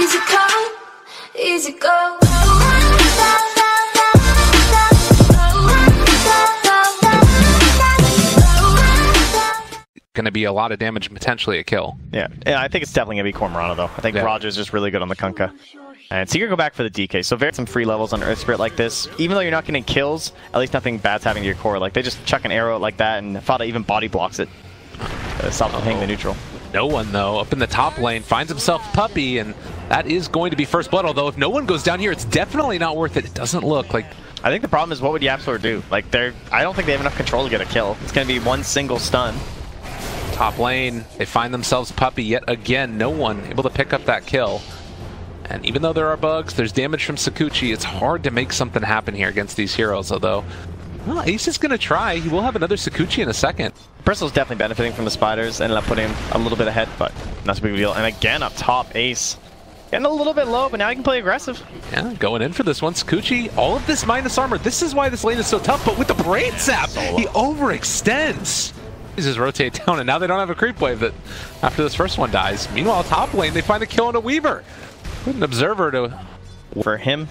Easy come, easy go. Going to be a lot of damage, potentially a kill. Yeah, I think it's definitely going to be Cormorano, though. I think RodjER's just really good on the Kunkka. And so you're going to go back for the DK. So very some free levels on Earth Spirit like this. Even though you're not getting kills, at least nothing bad's happening to your core. Like, they just chuck an arrow like that, and Fata even body blocks it. Stops them hitting the neutral. No one, though, up in the top lane, finds himself Puppey, and that is going to be first blood. Although if no one goes down here, it's definitely not worth it. It doesn't look like... I think the problem is, what would YapzOr do? Like, I don't think they have enough control to get a kill. It's going to be one single stun. Top lane, they find themselves Puppey yet again. No one able to pick up that kill. And even though there are bugs, there's damage from Sakuchi. It's hard to make something happen here against these heroes, although... Well, Ace is going to try. He will have another Sakuchi in a second. Bristle's definitely benefiting from the spiders. Ended up putting him a little bit ahead, but not a big deal. And again, up top, Ace. Getting a little bit low, but now he can play aggressive. Yeah, going in for this one. Sakuchi, all of this minus armor. This is why this lane is so tough, but with the brain sap, he overextends. He just rotate down, and now they don't have a creep wave that after this first one dies. Meanwhile, top lane, they find a kill on a Weaver. With an observer to... For him.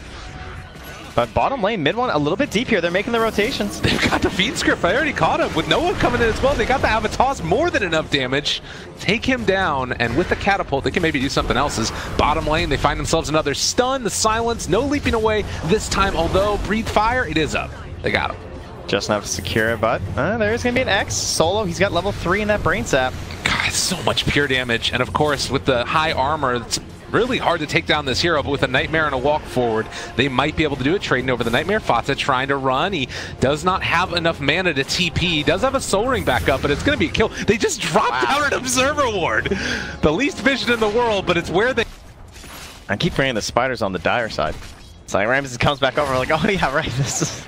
But bottom lane, MidOne, a little bit deep here. They're making the rotations. They've got the feed script. I already caught him. With no one coming in as well, they got the Avatos, more than enough damage. Take him down, and with the catapult, they can maybe do something else. As bottom lane, they find themselves another stun. The silence, no leaping away this time, although breathe fire, it is up. They got him. Just enough to secure it, but there's going to be an X. Solo, he's got level 3 in that brain sap. God, so much pure damage. And of course, with the high armor, it's really hard to take down this hero, but with a Nightmare and a walk forward, they might be able to do it. Trading over the Nightmare. Fata trying to run. He does not have enough mana to TP. He does have a Soul Ring back up, but it's going to be a kill. They just dropped out an Observer Ward. The least vision in the world, but it's where they... I keep bringing the spiders on the dire side. It's like Ramses comes back over, like, oh yeah, right, this is,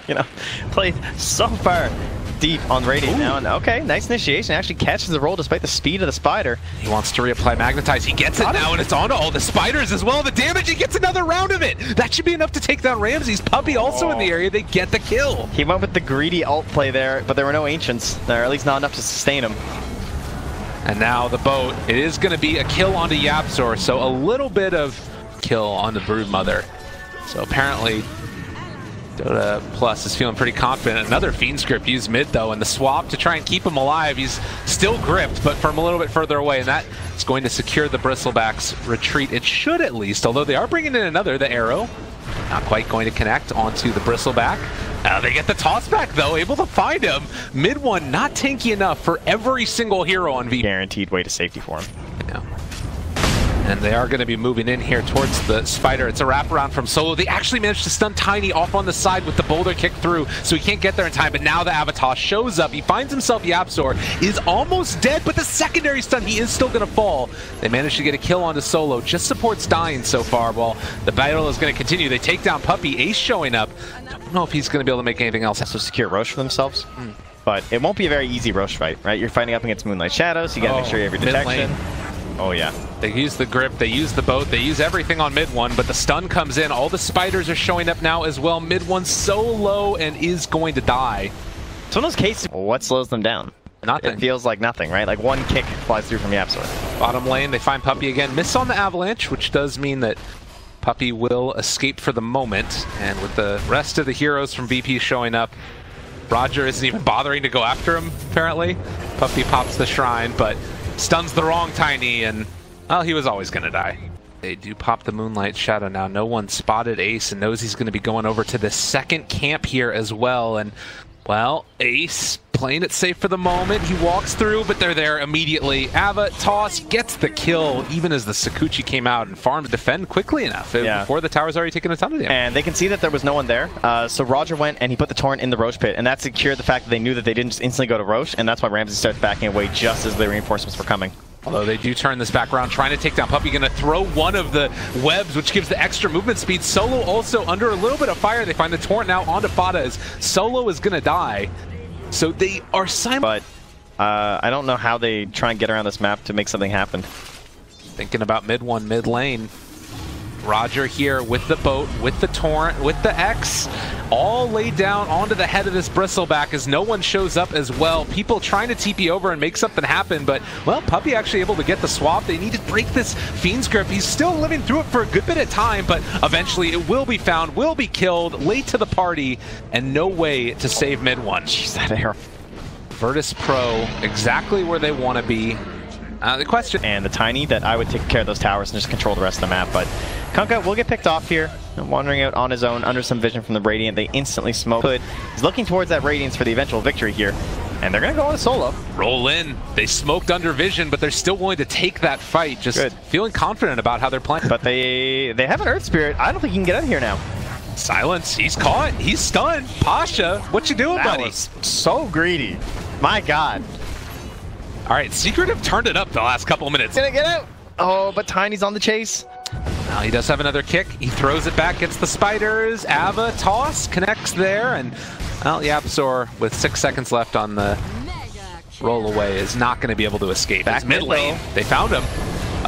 played so far deep on Radiant now, and okay, nice initiation, actually catches the roll despite the speed of the spider. He wants to reapply Magnetize, he gets it now, and it's onto all the spiders as well. The damage, he gets another round of it! That should be enough to take down Ramses. Puppey also in the area, they get the kill. He went with the greedy ult play there, but there were no Ancients, or at least not enough to sustain him. And now the boat, it is going to be a kill onto YapzOr, so a little bit of kill on the Broodmother. So apparently, Dota Plus is feeling pretty confident. Another Fiend script used mid, though, and the swap to try and keep him alive. He's still gripped, but from a little bit further away, and that is going to secure the Bristleback's retreat. It should, at least, although they are bringing in another, the arrow. Not quite going to connect onto the Bristleback. They get the toss back, though, able to find him. MidOne not tanky enough for every single hero on V. Guaranteed way to safety for him. Yeah. And they are going to be moving in here towards the spider. It's a wraparound from Solo. They actually managed to stun Tiny off on the side with the boulder kick through, so he can't get there in time. But now the Avatar shows up. He finds himself YapzOr, is almost dead, but the secondary stun, he is still going to fall. They managed to get a kill onto Solo. Just supports dying so far. Well, the battle is going to continue. They take down Puppey. Ace showing up. Don't know if he's going to be able to make anything else. So secure Roche for themselves. But it won't be a very easy Roche fight, right? You're fighting up against Moonlight Shadows. You got to make sure you have your detection. Oh, yeah. They use the grip, they use the boat, they use everything on MidOne, but the stun comes in. All the spiders are showing up now as well. MidOne's so low and is going to die. So in those cases, what slows them down? Nothing. It feels like nothing, right? Like one kick flies through from YapzOr. Bottom lane, they find Puppey again. Miss on the Avalanche, which does mean that Puppey will escape for the moment. And with the rest of the heroes from VP showing up, RodjER isn't even bothering to go after him, apparently. Puppey pops the shrine, but stuns the wrong Tiny, and, well, he was always going to die. They do pop the Moonlight Shadow now. No one spotted Ace and knows he's going to be going over to the second camp here as well. And, well, Ace playing it safe for the moment. He walks through, but they're there immediately. Ava, toss, gets the kill, even as the Sakuchi came out and farmed defend quickly enough before the tower's already taken a ton of damage. And they can see that there was no one there. So RodjER went and he put the Torrent in the Roche pit, and that secured the fact that they knew that they didn't just instantly go to Roche, and that's why Ramses starts backing away just as the reinforcements were coming. Although they do turn this back around, trying to take down Puppey, going to throw one of the webs, which gives the extra movement speed. Solo also under a little bit of fire. They find the Torrent now onto Fata as Solo is going to die. So they are But I don't know how they try and get around this map to make something happen. Thinking about MidOne, mid lane. RodjER here with the boat, with the Torrent, with the X. all laid down onto the head of this bristleback as no one shows up as well. People trying to TP over and make something happen, but, well, Puppey actually able to get the swap. They need to break this Fiend's grip. He's still living through it for a good bit of time, but eventually it will be found, will be killed, late to the party, and no way to save MidOne. Jeez, that arrow. Virtus Pro, exactly where they want to be. The question... And the Tiny that I would take care of those towers and just control the rest of the map, but Kunkka will get picked off here, wandering out on his own under some vision from the Radiant. They instantly smoke. He's looking towards that Radiance for the eventual victory here, and they're going to go on a solo. Roll in. They smoked under vision, but they're still willing to take that fight, just feeling confident about how they're playing. But they have an Earth Spirit. I don't think he can get out of here now. Silence. He's caught. He's stunned. Pasha, what you doing, buddy? That was so greedy. My God. All right, Secret have turned it up the last couple of minutes. Gonna get out. Oh, but Tiny's on the chase. Now he does have another kick. He throws it back, gets the spiders. Ava toss, connects there, and well, YapzOr with 6 seconds left on the roll away is not going to be able to escape. Back mid lane. They found him.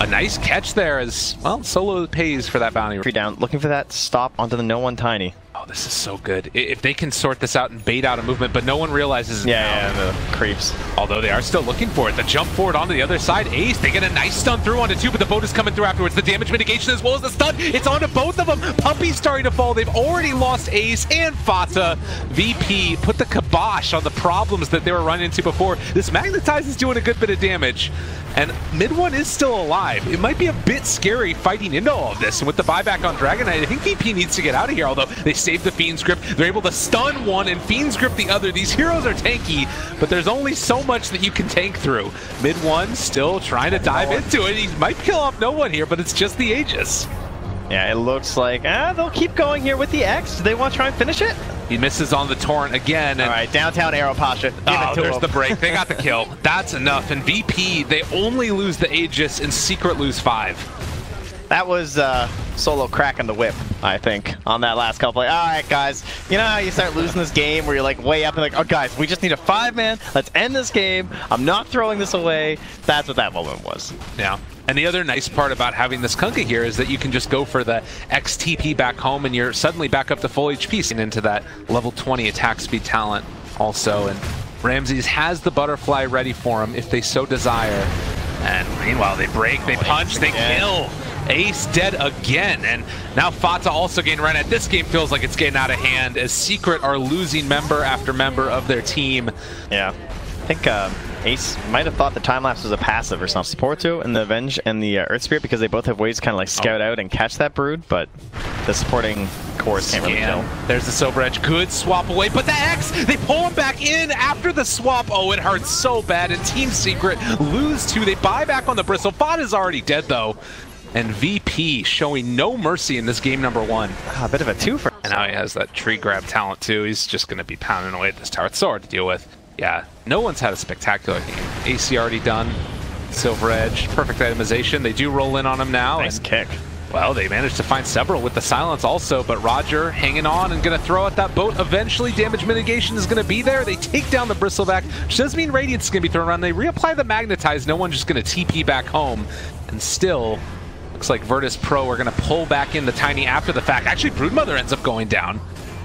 A nice catch there as, well, solo pays for that bounty. 3 down, looking for that stop onto the no one Tiny. Oh, this is so good. If they can sort this out and bait out a movement, but no one realizes it. Yeah, the creeps. Although they are still looking for it. The jump forward onto the other side. Ace, they get a nice stun through onto 2, but the boat is coming through afterwards. The damage mitigation as well as the stun. It's onto both of them. Puppey's starting to fall. They've already lost Ace and Fata. VP put the kibosh on the problems that they were running into before. This Magnetize is doing a good bit of damage. And MidOne is still alive. It might be a bit scary fighting into all of this. And with the buyback on Dragon Knight, I think VP needs to get out of here, although they saved the Fiend's grip. They're able to stun one and Fiend's grip the other. These heroes are tanky, but there's only so much that you can tank through. MidOne still trying to dive into it. He might kill off no one here, but it's just the Aegis. Yeah, it looks like they'll keep going here with the X. Do they want to try and finish it? He misses on the Torrent again. And all right, downtown arrow, Pasha. There's the break. They got the kill. That's enough. And VP, they only lose the Aegis and Secret lose 5. That was solo cracking the whip, I think, on that last couple. Like, all right, guys, you know how you start losing this game where you're like way up and like, oh, guys, we just need a 5-man. Let's end this game. I'm not throwing this away. That's what that moment was. Yeah. And the other nice part about having this Kunkka here is that you can just go for the XTP back home and you're suddenly back up to full HP and into that level 20 attack speed talent also. And Ramses has the butterfly ready for him if they so desire. And meanwhile, they break, they punch, they kill. Ace dead again. And now Fata also getting run at. This game feels like it's getting out of hand as Secret are losing member after member of their team. Yeah. I think Ace might have thought the time lapse was a passive or something. Supporto and the Avenge and the Earth Spirit, because they both have ways to kind of like scout out and catch that brood, but the supporting cores can't really kill. There's the Silver Edge. Good swap away, but the X, they pull him back in after the swap. Oh, it hurts so bad, and Team Secret lose 2. They buy back on the Bristle. Fata's already dead, though. And VP showing no mercy in this game number 1. A bit of a twofer. And now he has that tree grab talent, too. He's just going to be pounding away at this tower. It's so hard to deal with. Yeah, no one's had a spectacular game. AC already done. Silver Edge, perfect itemization. They do roll in on him now. Nice kick. Well, they managed to find several with the silence also, but RodjER hanging on and going to throw at that boat. Eventually, damage mitigation is going to be there. They take down the Bristleback, which does mean Radiance is going to be thrown around. They reapply the Magnetize. No one's just going to TP back home. And still, looks like Virtus Pro are going to pull back in the Tiny after the fact. Actually, Broodmother ends up going down.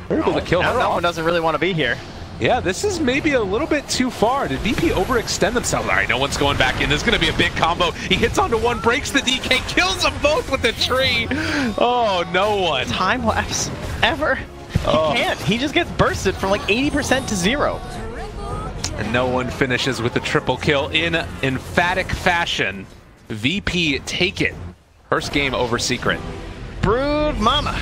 They're able to kill her. No one doesn't really want to be here. Yeah, this is maybe a little bit too far. Did VP overextend themselves? All right, no one's going back in. There's going to be a big combo. He hits onto one, breaks the DK, kills them both with the tree. Oh, no one. Time lapse ever. He can't. He just gets bursted from like 80% to 0. And no one finishes with the triple kill in emphatic fashion. VP take it. First game over Secret. Brood Mama.